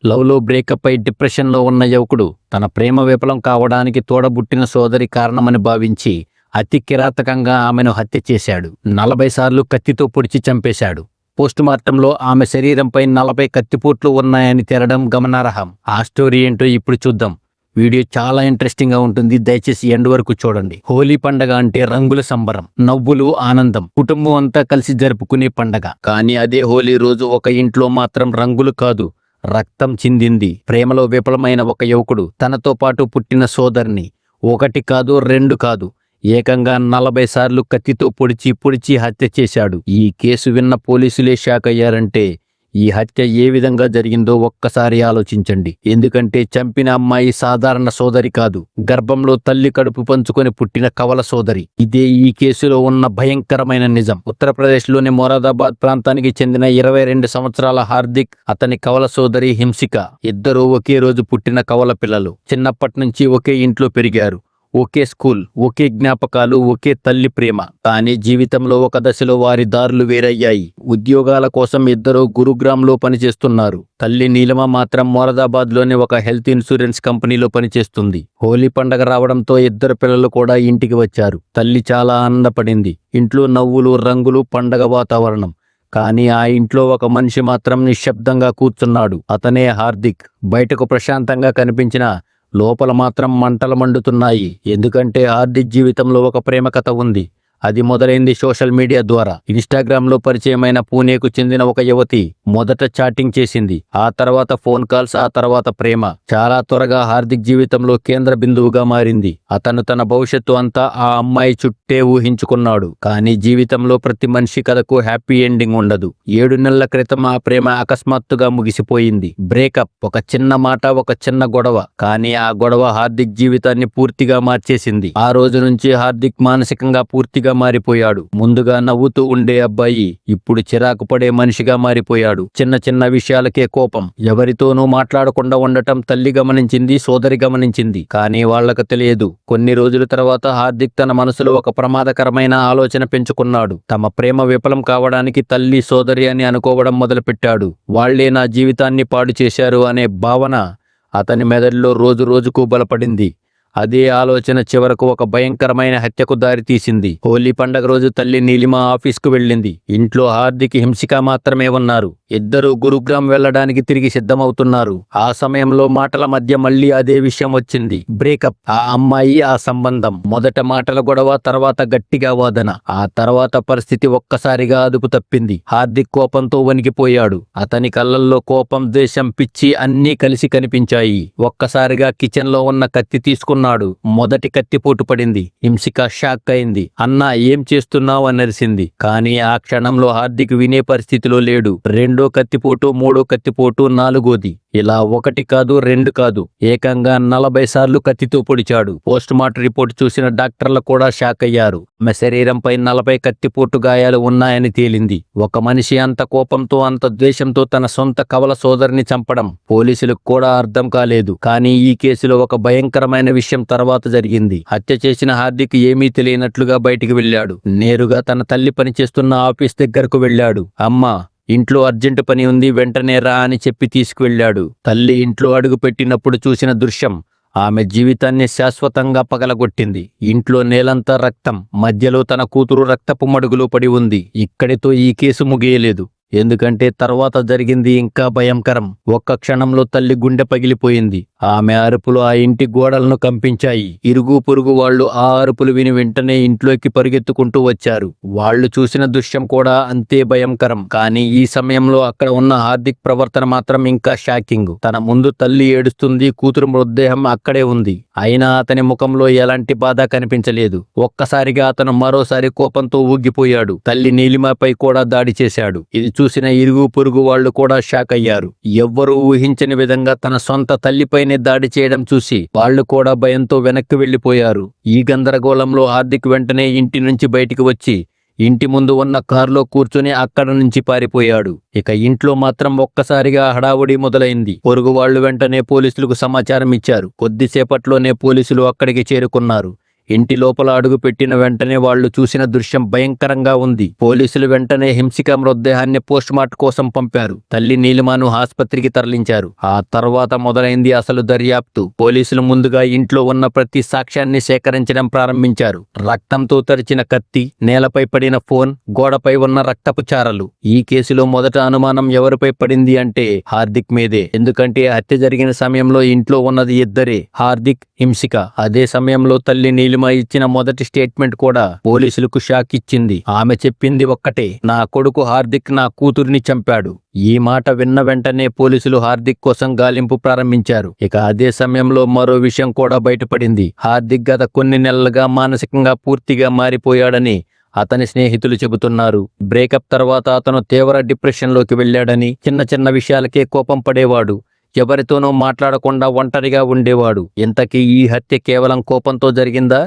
లవ్లో బ్రేకప్ అయి డిప్రెషన్లో ఉన్న యువకుడు తన ప్రేమ విఫలం కావడానికి తోడబుట్టిన సోదరి కారణమని భావించి అతి కిరాతకంగా ఆమెను హత్య చేశాడు. 40 సార్లు కత్తితో పొడిచి చంపేశాడు. పోస్టుమార్టంలో ఆమె శరీరంపై 40 కత్తిపోట్లు ఉన్నాయని తేలడం గమనార్హం. ఆ స్టోరీ ఏంటో ఇప్పుడు చూద్దాం. వీడియో చాలా ఇంట్రెస్టింగ్ గా ఉంటుంది. దయచేసి ఎండ్ వరకు చూడండి. హోలీ పండగ అంటే రంగుల సంబరం, నవ్వులు, ఆనందం, కుటుంబం అంతా కలిసి జరుపుకునే పండగ. కానీ అదే హోలీ రోజు ఒక ఇంట్లో మాత్రం రంగులు కాదు, రక్తం చిందింది. ప్రేమలో విఫలమైన ఒక యువకుడు తనతో పాటు పుట్టిన సోదరిని 1 కాదు 2 కాదు ఏకంగా 40 సార్లు కత్తితో పొడిచి హత్య చేశాడు. ఈ కేసు విన్న పోలీసులే షాక్ అయ్యారంటే ఈ హత్య ఏ విధంగా జరిగిందో ఒక్కసారి ఆలోచించండి. ఎందుకంటే చంపిన అమ్మాయి సాధారణ సోదరి కాదు, గర్భంలో తల్లి కడుపు పంచుకొని పుట్టిన కవల సోదరి. ఇదే ఈ కేసులో ఉన్న భయంకరమైన నిజం. ఉత్తరప్రదేశ్లోని మొరాదాబాద్ ప్రాంతానికి చెందిన 22 సంవత్సరాల హార్దిక్, అతని కవల సోదరి హింసిక ఇద్దరూ ఒకే రోజు పుట్టిన కవల పిల్లలు. చిన్నప్పటి నుంచి ఒకే ఇంట్లో పెరిగారు. ఒకే స్కూల్, ఒకే జ్ఞాపకాలు, ఒకే తల్లి ప్రేమ. కానీ జీవితంలో ఒక దశలో వారి దారులు వేరయ్యాయి. ఉద్యోగాల కోసం ఇద్దరు గురుగ్రామ్లో పనిచేస్తున్నారు. తల్లి నీలిమ మాత్రం మొరాదాబాద్లోని ఒక హెల్త్ ఇన్సూరెన్స్ కంపెనీలో పనిచేస్తుంది. హోలీ పండగ రావడంతో ఇద్దరు పిల్లలు కూడా ఇంటికి వచ్చారు. తల్లి చాలా ఆనందపడింది. ఇంట్లో నవ్వులు, రంగులు, పండగ వాతావరణం. కానీ ఆ ఇంట్లో ఒక మనిషి మాత్రం నిశ్శబ్దంగా కూర్చున్నాడు. అతనే హార్దిక్. బయటకు ప్రశాంతంగా కనిపించిన లోపల మాత్రం మంటలు మండుతున్నాయి. ఎందుకంటే హార్దిక్ జీవితంలో ఒక ప్రేమ కథ ఉంది. అది మొదలైంది సోషల్ మీడియా ద్వారా. ఇన్స్టాగ్రామ్లో పరిచయమైన పూణేకు చెందిన ఒక యువతి మొదట చాటింగ్ చేసింది. ఆ తర్వాత ఫోన్ కాల్స్, ఆ తర్వాత ప్రేమ. చాలా త్వరగా హార్దిక్ జీవితంలో కేంద్ర బిందువుగా మారింది. అతను తన భవిష్యత్తు అంతా ఆ అమ్మాయి చుట్టే ఊహించుకున్నాడు. కానీ జీవితంలో ప్రతి మనిషి కథకు హ్యాపీ ఎండింగ్ ఉండదు. 7 నెలల క్రితం ఆ ప్రేమ అకస్మాత్తుగా ముగిసిపోయింది. బ్రేకప్, ఒక చిన్న మాట, ఒక చిన్న గొడవ. కానీ ఆ గొడవ హార్దిక్ జీవితాన్ని పూర్తిగా మార్చేసింది. ఆ రోజు నుంచి హార్దిక్ మానసికంగా పూర్తిగా మారిపోయాడు. ముందుగా నవ్వుతూ ఉండే అబ్బాయి ఇప్పుడు చిరాకు పడే మనిషిగా మారిపోయాడు. చిన్న చిన్న విషయాలకే కోపం. ఎవరితోనూ మాట్లాడకుండా ఉండటం తల్లి గమనించింది, సోదరి గమనించింది. కానీ వాళ్లకు తెలియదు. కొన్ని రోజుల తర్వాత హార్దిక్ తన మనసులో ఒక ప్రమాదకరమైన ఆలోచన పెంచుకున్నాడు. తమ ప్రేమ విఫలం కావడానికి తల్లి, సోదరి అని అనుకోవడం మొదలుపెట్టాడు. వాళ్లే నా జీవితాన్ని పాడు చేశారు అనే భావన అతని మెదడులో రోజు రోజుకు బలపడింది. అదే ఆలోచన చివరకు ఒక భయంకరమైన హత్యకు దారితీసింది. హోలీ పండగ రోజు తల్లి నీలిమ ఆఫీస్కు వెళ్ళింది. ఇంట్లో హార్దిక్, హింసిక మాత్రమే ఉన్నారు. ఇద్దరూ గురుగ్రామ్ వెళ్లడానికి తిరిగి సిద్ధమవుతున్నారు. ఆ సమయంలో మాటల మధ్య మళ్లీ అదే విషయం వచ్చింది. బ్రేకప్, ఆ అమ్మాయి, ఆ సంబంధం. మొదట మాటల గొడవ, తర్వాత గట్టిగా వాదన. ఆ తర్వాత పరిస్థితి ఒక్కసారిగా అదుపు తప్పింది. హార్దిక్ కోపంతో వణికిపోయాడు. అతని కళ్ళల్లో కోపం, ద్వేషం, పిచ్చి అన్నీ కలిసి కనిపించాయి. ఒక్కసారిగా కిచెన్ లో ఉన్న కత్తి తీసుకున్నాడు. మొదటి కత్తిపోటు పడింది. హింసిక షాక్ అయింది. అన్నా, ఏం చేస్తున్నావు అని అరిసింది. కానీ ఆ క్షణంలో హార్దిక్ వినే పరిస్థితిలో లేడు. 2వ కత్తిపోటు, 3వ కత్తిపోటు, 4వది. ఇలా 1 కాదు 2 కాదు ఏకంగా 40 సార్లు కత్తితో పొడిచాడు. పోస్ట్ మార్టం రిపోర్ట్ చూసిన డాక్టర్లు కూడా షాక్ అయ్యారు. ఆమె శరీరంపై 40 కత్తిపోటు గాయాలు ఉన్నాయని తేలింది. ఒక మనిషి అంత కోపంతో, అంత ద్వేషంతో తన సొంత కవల సోదరిని చంపడం పోలీసులకు కూడా అర్థం కాలేదు. కానీ ఈ కేసులో ఒక భయంకరమైన విషయం తర్వాత జరిగింది. హత్య చేసిన హార్దిక్ ఏమీ తెలియనట్లుగా బయటికి వెళ్ళాడు. నేరుగా తన తల్లి పనిచేస్తున్న ఆఫీస్ దగ్గరకు వెళ్ళాడు. అమ్మా, ఇంట్లో అర్జెంటు పని ఉంది, వెంటనే రా అని చెప్పి తీసుకువెళ్ళాడు. తల్లి ఇంట్లో అడుగు పెట్టినప్పుడు చూసిన దృశ్యం ఆమె జీవితాన్ని శాశ్వతంగా పగలగొట్టింది. ఇంట్లో నేలంతా రక్తం, మధ్యలో తన కూతురు రక్తపు మడుగులో పడి ఉంది. ఇక్కడితో ఈ కేసు ముగియలేదు. ఎందుకంటే తర్వాత జరిగింది ఇంకా భయంకరం. ఒక్క క్షణంలో తల్లి గుండె పగిలిపోయింది. ఆమె అరుపులు ఆ ఇంటి గోడలను కంపించాయి. ఇరుగు పొరుగు వాళ్ళు ఆ అరుపులు విని వెంటనే ఇంట్లోకి పరిగెత్తుకుంటూ వచ్చారు. వాళ్ళు చూసిన దృశ్యం కూడా అంతే భయంకరం. కానీ ఈ సమయంలో అక్కడ ఉన్న హార్దిక్ ప్రవర్తన మాత్రం ఇంకా షాకింగ్. తన ముందు తల్లి ఏడుస్తుంది, కూతురు మృతదేహం అక్కడే ఉంది. అయినా అతని ముఖంలో ఎలాంటి బాధ కనిపించలేదు. ఒక్కసారిగా అతను మరోసారి కోపంతో ఊగిపోయాడు. తల్లి నీలిమపై కూడా దాడి చేశాడు. ఇది చూసిన ఇరుగు పొరుగు వాళ్ళు కూడా షాక్ అయ్యారు. ఎవ్వరూ ఊహించని విధంగా తన సొంత తల్లిపైనే దాడి చేయడం చూసి వాళ్ళు కూడా భయంతో వెనక్కి వెళ్లిపోయారు. ఈ గందరగోళంలో హార్దిక్ వెంటనే ఇంటి నుంచి బయటికి వచ్చి ఇంటి ముందు ఉన్న కారులో కూర్చుని అక్కడ నుంచి పారిపోయాడు. ఇక ఇంట్లో మాత్రం ఒక్కసారిగా హడావుడి మొదలైంది. పొరుగు వాళ్ళు వెంటనే పోలీసులకు సమాచారం ఇచ్చారు. కొద్దిసేపట్లోనే పోలీసులు అక్కడికి చేరుకున్నారు. ఇంటి లోపల అడుగు పెట్టిన వెంటనే వాళ్ళు చూసిన దృశ్యం భయంకరంగా ఉంది. పోలీసులు వెంటనే హింసిక మృతదేహాన్ని పోస్ట్మార్టం కోసం పంపారు. తల్లి నీలిమను ఆస్పత్రికి తరలించారు. ఆ తర్వాత మొదలైంది అసలు దర్యాప్తు. పోలీసులు ముందుగా ఇంట్లో ఉన్న ప్రతి సాక్ష్యాన్ని సేకరించడం ప్రారంభించారు. రక్తంతో తడిచిన కత్తి, నేలపై పడిన ఫోన్, గోడపై ఉన్న రక్తపు చారలు. ఈ కేసులో మొదట అనుమానం ఎవరిపై పడింది అంటే హార్దిక్ మీదే. ఎందుకంటే హత్య జరిగిన సమయంలో ఇంట్లో ఉన్నది ఇద్దరే, హార్దిక్, హింసిక. అదే సమయంలో తల్లి నీలిమ ఇచ్చిన మొదటి స్టేట్మెంట్ కూడా పోలీసులకు షాక్ ఇచ్చింది. ఆమె చెప్పింది ఒక్కటే, నా కొడుకు హార్దిక్ నా కూతురిని చంపాడు. ఈ మాట విన్న వెంటనే పోలీసులు హార్దిక్ కోసం గాలింపు ప్రారంభించారు. ఇక అదే సమయంలో మరో విషయం కూడా బయటపడింది. హార్దిక్ గత కొన్ని నెలలుగా మానసికంగా పూర్తిగా మారిపోయాడని అతని స్నేహితులు చెబుతున్నారు. బ్రేకప్ తర్వాత అతను తీవ్ర డిప్రెషన్లోకి వెళ్ళాడని, చిన్న చిన్న విషయాలకే కోపం పడేవాడు, ఎవరితోనూ మాట్లాడకుండా ఒంటరిగా ఉండేవాడు. ఇంతకీ ఈ హత్య కేవలం కోపంతో జరిగిందా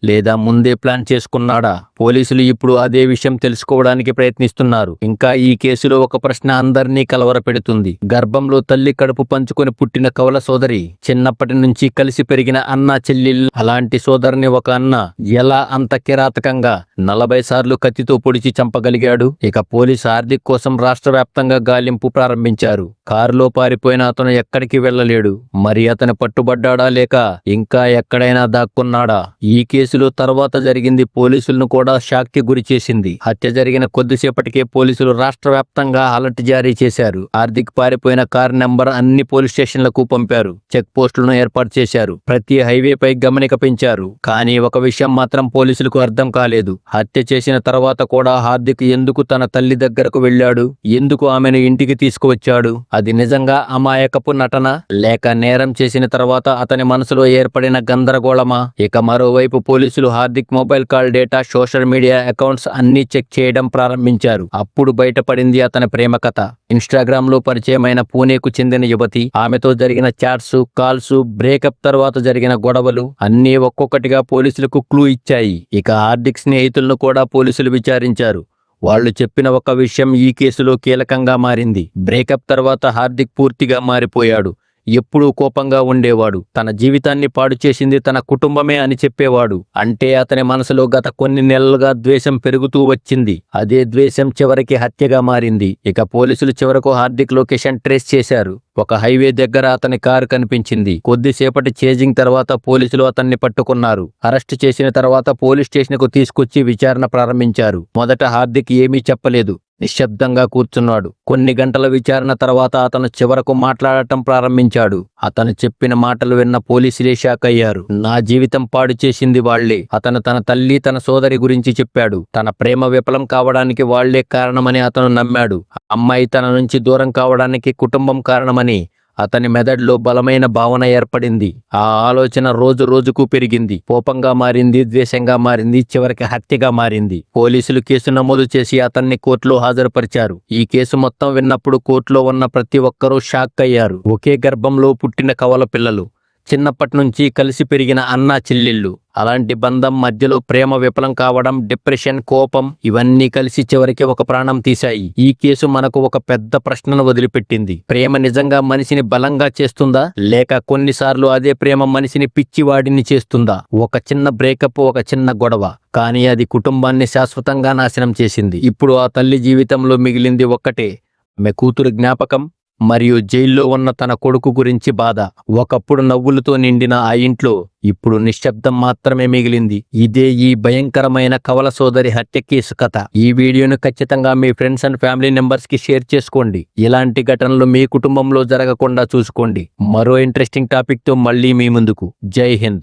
లేదా ముందే ప్లాన్ చేసుకున్నాడా? పోలీసులు ఇప్పుడు అదే విషయం తెలుసుకోవడానికి ప్రయత్నిస్తున్నారు. ఇంకా ఈ కేసులో ఒక ప్రశ్న అందరినీ కలవరపెడుతుంది. గర్భంలో తల్లి కడుపు పంచుకొని పుట్టిన కవల సోదరి, చిన్నప్పటి నుంచి కలిసి పెరిగిన అన్న చెల్లెళ్ళు, అలాంటి సోదరిని ఒక అన్న ఎలా అంత కిరాతకంగా 40 సార్లు కత్తితో పొడిచి చంపగలిగాడు? ఇక పోలీసు హార్దిక్ కోసం రాష్ట్ర వ్యాప్తంగా గాలింపు ప్రారంభించారు. కారులో పారిపోయిన అతను ఎక్కడికి వెళ్లలేడు. మరి అతను పట్టుబడ్డాడా లేక ఇంకా ఎక్కడైనా దాక్కున్నాడా? ఈ కేసులో తర్వాత జరిగింది పోలీసులను కూడా షాక్ కి గురి చేసింది. హత్య జరిగిన కొద్దిసేపటికే పోలీసులు రాష్ట్ర వ్యాప్తంగా అలర్ట్ జారీ చేశారు. హార్దిక్ పారిపోయిన కార్ నెంబర్ అన్ని పోలీస్ స్టేషన్లకు పంపారు. చెక్ పోస్టులను ఏర్పాటు చేశారు. ప్రతి హైవేపై గమనిక పెంచారు. కానీ ఒక విషయం మాత్రం పోలీసులకు అర్థం కాలేదు. హత్య చేసిన తర్వాత కూడా హార్దిక్ ఎందుకు తన తల్లి దగ్గరకు వెళ్ళాడు? ఎందుకు ఆమెను ఇంటికి తీసుకువచ్చాడు? అది నిజంగా అమాయకపు నటన లేక నేరం చేసిన తర్వాత అతని మనసులో ఏర్పడిన గందరగోళమా? ఇక మరోవైపు పోలీసులు Hardik mobile call data, social media accounts అన్ని చెక్ చేయడం ప్రారంభించారు. అప్పుడు బయటపడింది అతని ప్రేమ కథ. ఇన్స్టాగ్రామ్ లో పరిచయమైన పూణేకు చెందిన యువతి, ఆమెతో జరిగిన చాట్స్, కాల్స్, బ్రేకప్ తర్వాత జరిగిన గొడవలు అన్నీ ఒక్కొక్కటిగా పోలీసులకు క్లూ ఇచ్చాయి. ఇక హార్దిక్ స్నేహితులను కూడా పోలీసులు విచారించారు. వాళ్ళు చెప్పిన ఒక విషయం ఈ కేసులో కీలకంగా మారింది. బ్రేకప్ తర్వాత హార్దిక్ పూర్తిగా మారిపోయాడు. ఎప్పుడూ కోపంగా ఉండేవాడు. తన జీవితాన్ని పాడు చేసింది తన కుటుంబమే అని చెప్పేవాడు. అంటే అతని మనసులో గత కొన్ని నెలలుగా ద్వేషం పెరుగుతూ వచ్చింది. అదే ద్వేషం చివరికి హత్యగా మారింది. ఇక పోలీసులు చివరకు హార్దిక్ లొకేషన్ ట్రేస్ చేశారు. ఒక హైవే దగ్గర అతని కారు కనిపించింది. కొద్దిసేపటి చేజింగ్ తర్వాత పోలీసులు అతన్ని పట్టుకున్నారు. అరెస్ట్ చేసిన తర్వాత పోలీస్ స్టేషన్ కు తీసుకొచ్చి విచారణ ప్రారంభించారు. మొదట హార్దిక్ ఏమీ చెప్పలేదు. నిశ్శబ్దంగా కూర్చున్నాడు. కొన్ని గంటల విచారణ తర్వాత అతను చివరకు మాట్లాడటం ప్రారంభించాడు. అతను చెప్పిన మాటలు విన్న పోలీసులే షాక్ అయ్యారు. నా జీవితం పాడు చేసింది వాళ్లే. అతను తన తల్లి, తన సోదరి గురించి చెప్పాడు. తన ప్రేమ విఫలం కావడానికి వాళ్లే కారణమని అతను నమ్మాడు. అమ్మాయి తన నుంచి దూరం కావడానికి కుటుంబం కారణమని అతని మెదడులో బలమైన భావన ఏర్పడింది. ఆ ఆలోచన రోజు రోజుకు పెరిగింది. కోపంగా మారింది, ద్వేషంగా మారింది, చివరికి హత్యగా మారింది. పోలీసులు కేసు నమోదు చేసి అతన్ని కోర్టులో హాజరుపరిచారు. ఈ కేసు మొత్తం విన్నప్పుడు కోర్టులో ఉన్న ప్రతి ఒక్కరూ షాక్ అయ్యారు. ఒకే గర్భంలో పుట్టిన కవల పిల్లలు, చిన్నప్పటి నుంచి కలిసి పెరిగిన అన్నా చెల్లెళ్ళు, అలాంటి బంధం మధ్యలో ప్రేమ విఫలం కావడం, డిప్రెషన్, కోపం ఇవన్నీ కలిసి చివరికి ఒక ప్రాణం తీశాయి. ఈ కేసు మనకు ఒక పెద్ద ప్రశ్నను వదిలిపెట్టింది. ప్రేమ నిజంగా మనిషిని బలంగా చేస్తుందా లేక కొన్నిసార్లు అదే ప్రేమ మనిషిని పిచ్చివాడిని చేస్తుందా? ఒక చిన్న బ్రేకప్, ఒక చిన్న గొడవ, కానీ అది కుటుంబాన్ని శాశ్వతంగా నాశనం చేసింది. ఇప్పుడు ఆ తల్లి జీవితంలో మిగిలింది ఒక్కటే, ఆమె కూతురు జ్ఞాపకం మరియు జైల్లో ఉన్న తన కొడుకు గురించి బాధ. ఒకప్పుడు నవ్వులతో నిండిన ఆ ఇంట్లో ఇప్పుడు నిశ్శబ్దం మాత్రమే మిగిలింది. ఇదే ఈ భయంకరమైన కవల సోదరి హత్య కేసు కథ. ఈ వీడియోను ఖచ్చితంగా మీ ఫ్రెండ్స్ అండ్ ఫ్యామిలీ మెంబర్స్ కి షేర్ చేసుకోండి. ఇలాంటి ఘటనలు మీ కుటుంబంలో జరగకుండా చూసుకోండి. మరో ఇంట్రెస్టింగ్ టాపిక్ తో మళ్ళీ మీ ముందుకు. జై హింద్.